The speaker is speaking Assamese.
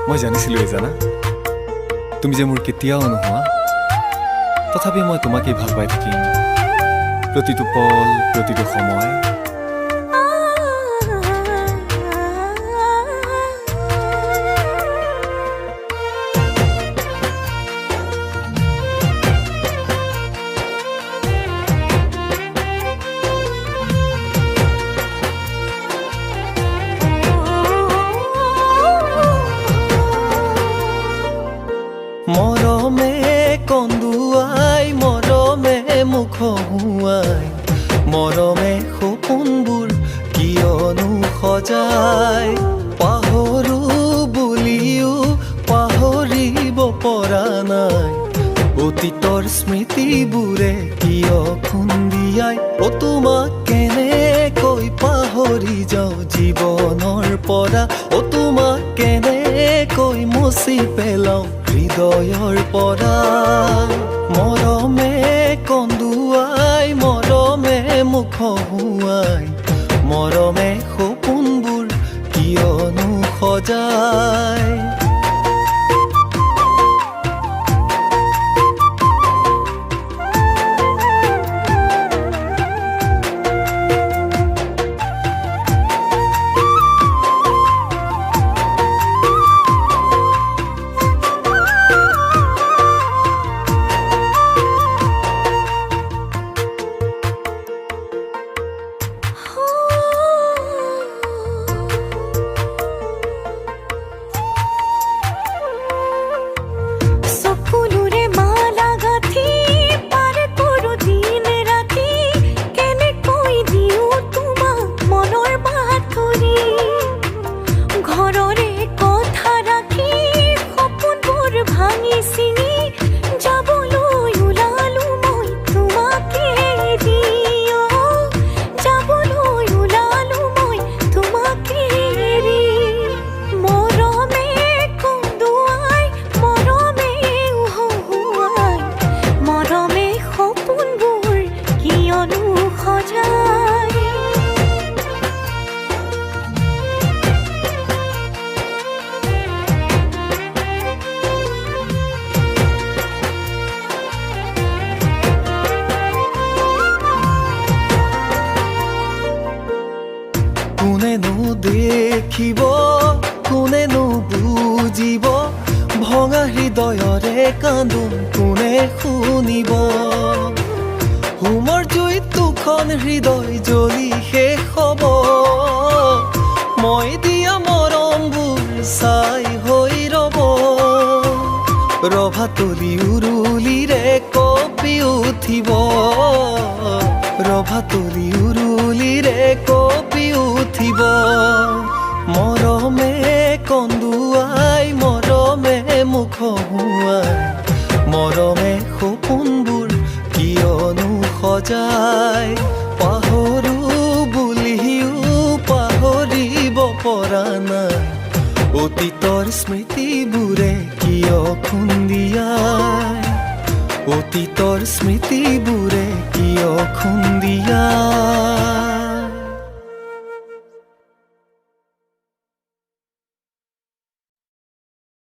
মই জানিছিলোৱে জানা, তুমি যে মোৰ কেতিয়াও নোহোৱা। তথাপি মই তোমাকেই ভাল পাই থাকিম, প্ৰতিটো পল, প্ৰতিটো সময়। মৰমে কন্দুৱাই, মৰমে মুখ হুৱাই, মৰমে সপোনবোৰ কিয়নো সজাই। পাহৰো বুলিও পাহৰিব পৰা নাই, অতীতৰ স্মৃতিবোৰে কিয় খুন্দিয়াই। তোমাক কেনেকৈ পাহৰি যাওঁ জীৱনৰ পৰা, তোমাক কেনেকৈ মুচি পেলাওঁ হৃদয়ৰ পৰা। মৰমে কন্দুৱাই, মৰমে মুখ হুৱাই, মৰমে সপোনবোৰ কিয়নো সজাই। কোনেনো দেখিব, কোনেনো বুজিব, ভঙা হৃদয়ৰে কান্দোন কোনে শুনিব। হোমৰ জুইত দুখন হৃদয় জ্বলি শেষ হ'ব, মই দিয়া মৰমবোৰ চাই হৈ ৰ'ব। ৰভাতলি উৰুলিৰে কঁপি উঠিব, ৰভাতলি উৰুলিৰে কঁপি উঠিব। মৰমে কন্দুৱাই, মৰমে মুখ হুৱাই, মৰমে সপোনবোৰ কিয়নো সজাই। পাহৰো বুলিও পাহৰিব পৰা নাই, অতীতৰ স্মৃতিবোৰে কিয় খুন্দিয়াই, অতীতৰ স্মৃতিবোৰে কিয় খুন্দিয়াই।